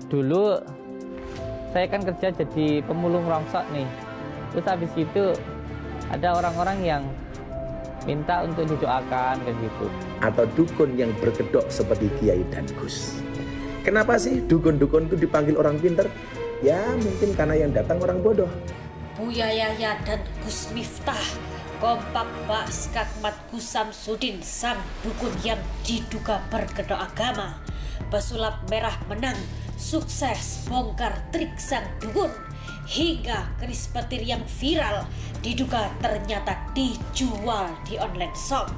Dulu saya kan kerja jadi pemulung rongsok nih. Terus habis itu ada orang-orang yang minta untuk didoakan kayak gitu. Atau dukun yang berkedok seperti Kiai dan Gus. Kenapa sih dukun-dukun itu dipanggil orang pinter? Ya mungkin karena yang datang orang bodoh. Buya Yahya dan Gus Miftah kompak bak skakmat Gus Samsudin, sang dukun yang diduga berkedok agama. Pesulap merah menang, sukses bongkar trik sang dukun, hingga keris petir yang viral diduga ternyata dijual di online shop.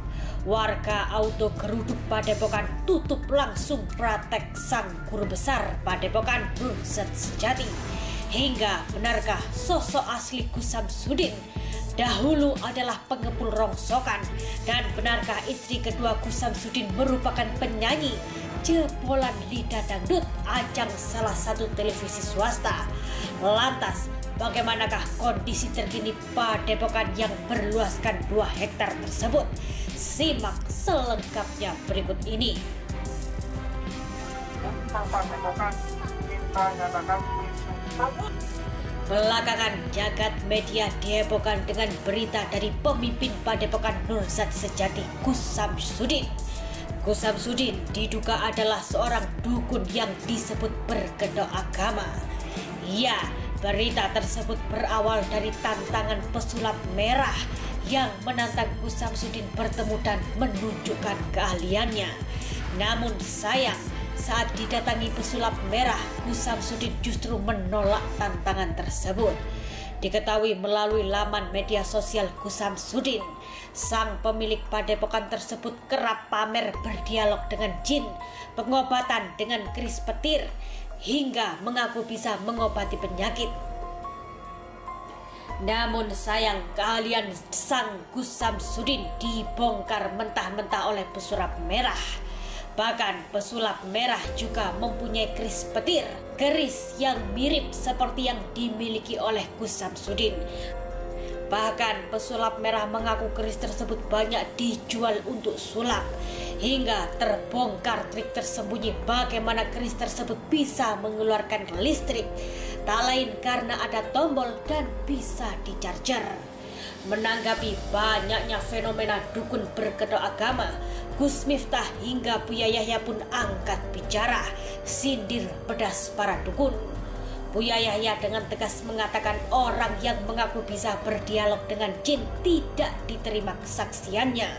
Warga auto geruduk Padepokan tutup langsung praktek sang guru besar Padepokan Nurzat Sejati. Hingga benarkah sosok asli Gus Samsudin dahulu adalah pengepul rongsokan, dan benarkah istri kedua Gus Samsudin merupakan penyanyi jebolan lidah dangdut ajang salah satu televisi swasta? Lantas bagaimanakah kondisi terkini Padepokan yang berluaskan 2 hektar tersebut? Simak selengkapnya berikut ini. Belakangan jagat media dihebohkan dengan berita dari pemimpin Padepokan Nurzat Sejati, Gus Samsudin. Gus Samsudin diduga adalah seorang dukun yang disebut berkedok agama. Ya, berita tersebut berawal dari tantangan pesulap merah yang menantang Gus Samsudin bertemu dan menunjukkan keahliannya. Namun sayang, saat didatangi pesulap merah, Gus Samsudin justru menolak tantangan tersebut. Diketahui melalui laman media sosial Gus Samsudin, sang pemilik Padepokan tersebut kerap pamer berdialog dengan jin, pengobatan dengan keris petir, hingga mengaku bisa mengobati penyakit. Namun sayang, keahlian sang Gus Samsudin dibongkar mentah-mentah oleh pesulap merah. Bahkan pesulap merah juga mempunyai keris petir, keris yang mirip seperti yang dimiliki oleh Gus Samsudin. Bahkan pesulap merah mengaku keris tersebut banyak dijual untuk sulap, hingga terbongkar trik tersembunyi bagaimana keris tersebut bisa mengeluarkan listrik, tak lain karena ada tombol dan bisa di-charger. Menanggapi banyaknya fenomena dukun berkedok agama, Gus Miftah hingga Buya Yahya pun angkat bicara, sindir pedas para dukun. Buya Yahya dengan tegas mengatakan orang yang mengaku bisa berdialog dengan jin tidak diterima kesaksiannya.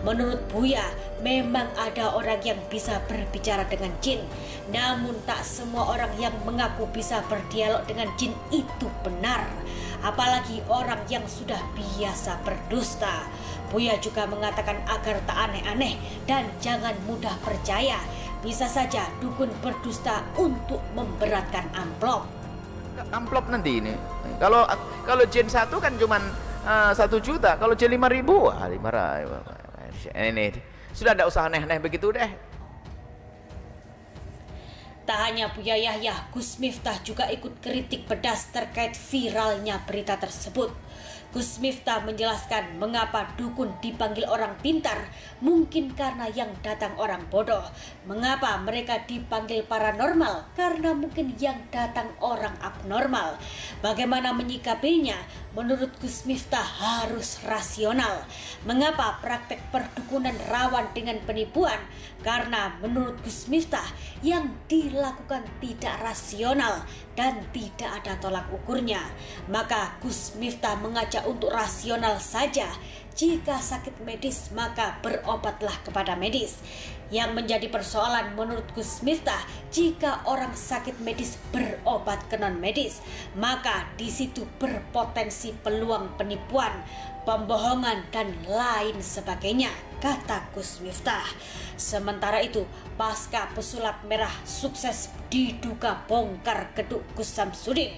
Menurut Buya, memang ada orang yang bisa berbicara dengan jin, namun tak semua orang yang mengaku bisa berdialog dengan jin itu benar, apalagi orang yang sudah biasa berdusta. Buya juga mengatakan agar tak aneh-aneh dan jangan mudah percaya. Bisa saja dukun berdusta untuk memberatkan amplop. Amplop nanti ini. Kalau jin satu kan cuma 1 juta. Kalau jin 5.000, wah 5.000. Ini sudah ada usaha aneh-aneh begitu deh. Tak hanya Buya Yahya, Gus Miftah juga ikut kritik pedas terkait viralnya berita tersebut. Gus Miftah menjelaskan mengapa dukun dipanggil orang pintar, mungkin karena yang datang orang bodoh. Mengapa mereka dipanggil paranormal? Karena mungkin yang datang orang abnormal. Bagaimana menyikapinya? Menurut Gus Miftah harus rasional. Mengapa praktek perdukunan rawan dengan penipuan? Karena menurut Gus Miftah yang dilakukan tidak rasional dan tidak ada tolak ukurnya. Maka Gus Miftah mengajak untuk rasional saja. Jika sakit medis maka berobatlah kepada medis. Yang menjadi persoalan menurut Gus Miftah, jika orang sakit medis berobat ke non medis, maka di situ berpotensi peluang penipuan, pembohongan dan lain sebagainya, kata Gus Miftah. Sementara itu, pasca pesulap merah sukses diduga bongkar gedung Gus Samsudin,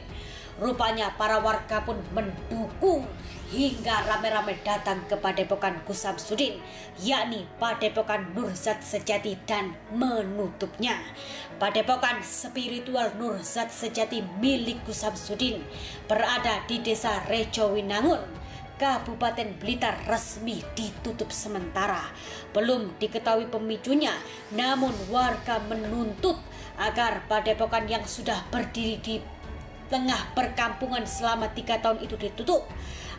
rupanya para warga pun mendukung hingga rame-rame datang ke Padepokan Gus Samsudin, yakni Padepokan Nurzat Sejati, dan menutupnya. Padepokan spiritual Nurzat Sejati milik Gus Samsudin berada di Desa Rejowinangun, Kabupaten Blitar, resmi ditutup sementara. Belum diketahui pemicunya, namun warga menuntut agar padepokan yang sudah berdiri di tengah perkampungan selama 3 tahun itu ditutup.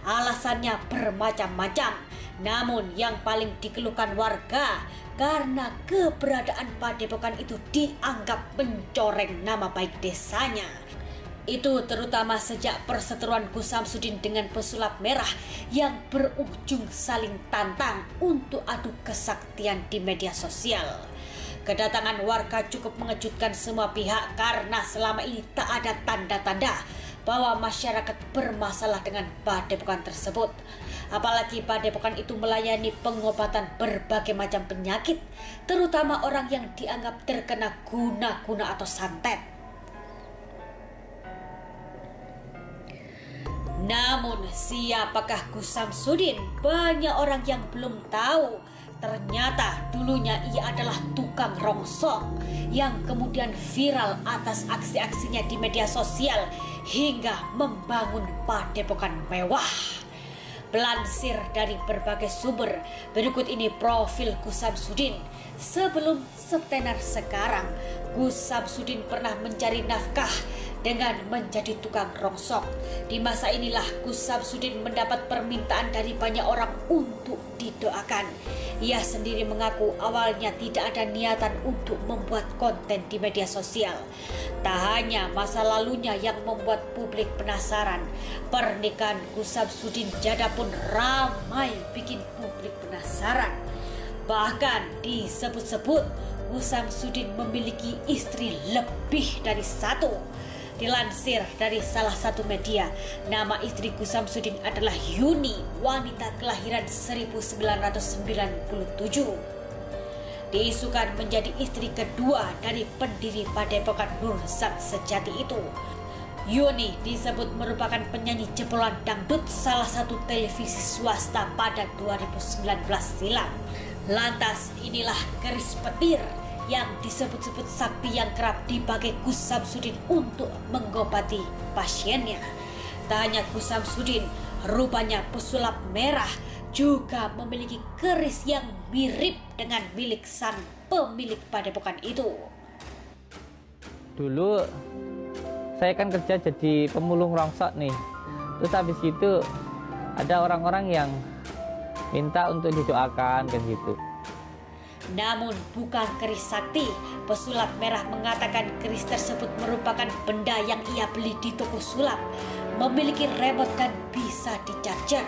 Alasannya bermacam-macam, namun yang paling dikeluhkan warga karena keberadaan padepokan itu dianggap mencoreng nama baik desanya. Itu terutama sejak perseteruan Gus Samsudin dengan pesulap merah yang berujung saling tantang untuk adu kesaktian di media sosial. Kedatangan warga cukup mengejutkan semua pihak karena selama ini tak ada tanda-tanda bahwa masyarakat bermasalah dengan padepokan tersebut. Apalagi padepokan itu melayani pengobatan berbagai macam penyakit, terutama orang yang dianggap terkena guna-guna atau santet. Namun siapakah Gus Samsudin? Banyak orang yang belum tahu. Ternyata dulunya ia adalah tukang rongsok yang kemudian viral atas aksi-aksinya di media sosial hingga membangun padepokan mewah. Pelansir dari berbagai sumber, berikut ini profil Gus Samsudin. Sebelum setenar sekarang, Gus Samsudin pernah mencari nafkah dengan menjadi tukang rongsok. Di masa inilah Gus Samsudin mendapat permintaan dari banyak orang untuk didoakan. Ia sendiri mengaku awalnya tidak ada niatan untuk membuat konten di media sosial. Tak hanya masa lalunya yang membuat publik penasaran, pernikahan Gus Samsudin Jada pun ramai bikin publik penasaran. Bahkan disebut-sebut Gus Samsudin memiliki istri lebih dari satu. Dilansir dari salah satu media, nama istri Gus Samsudin adalah Yuni, wanita kelahiran 1997. Diisukan menjadi istri kedua dari pendiri Padepokan Nur Zat Sejati itu. Yuni disebut merupakan penyanyi jebolan dangdut salah satu televisi swasta pada 2019 silam. Lantas inilah keris petir yang disebut-sebut sakti yang kerap dipakai Gus Samsudin untuk mengobati pasiennya. Tak hanya Gus Samsudin, rupanya pesulap merah juga memiliki keris yang mirip dengan milik sang pemilik padepokan itu. Dulu saya kan kerja jadi pemulung rongsok nih. Terus habis itu ada orang-orang yang minta untuk didoakan kan gitu. Namun bukan keris sakti. Pesulap merah mengatakan keris tersebut merupakan benda yang ia beli di toko sulap, memiliki remote dan bisa di-charger.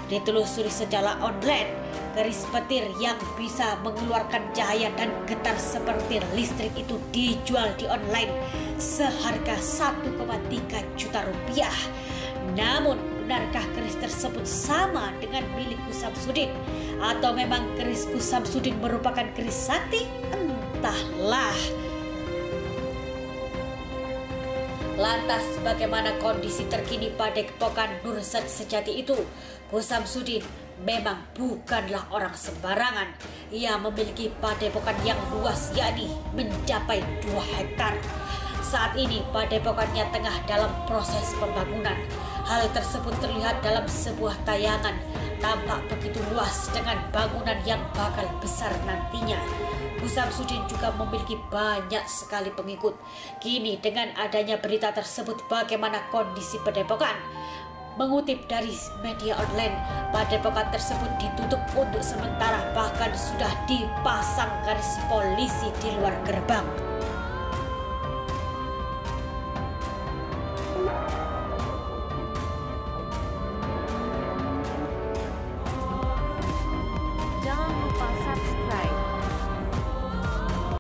Ditelusuri secara online, keris petir yang bisa mengeluarkan cahaya dan getar seperti listrik itu dijual di online seharga 1,3 juta rupiah. Namun benarkah keris tersebut sama dengan milik Gus Samsudin? Atau memang keris Gus Samsudin merupakan keris sakti? Entahlah. Lantas bagaimana kondisi terkini Padepokan Nur Zat Sejati itu? Gus Samsudin memang bukanlah orang sembarangan. Ia memiliki padepokan yang luas, yakni mencapai 2 hektar. Saat ini padepokannya tengah dalam proses pembangunan. Hal tersebut terlihat dalam sebuah tayangan. Tampak begitu luas dengan bangunan yang bakal besar nantinya. Gus Samsudin juga memiliki banyak sekali pengikut. Kini dengan adanya berita tersebut, bagaimana kondisi padepokan? Mengutip dari media online, padepokan tersebut ditutup untuk sementara, bahkan sudah dipasang garis polisi di luar gerbang. Jangan lupa subscribe.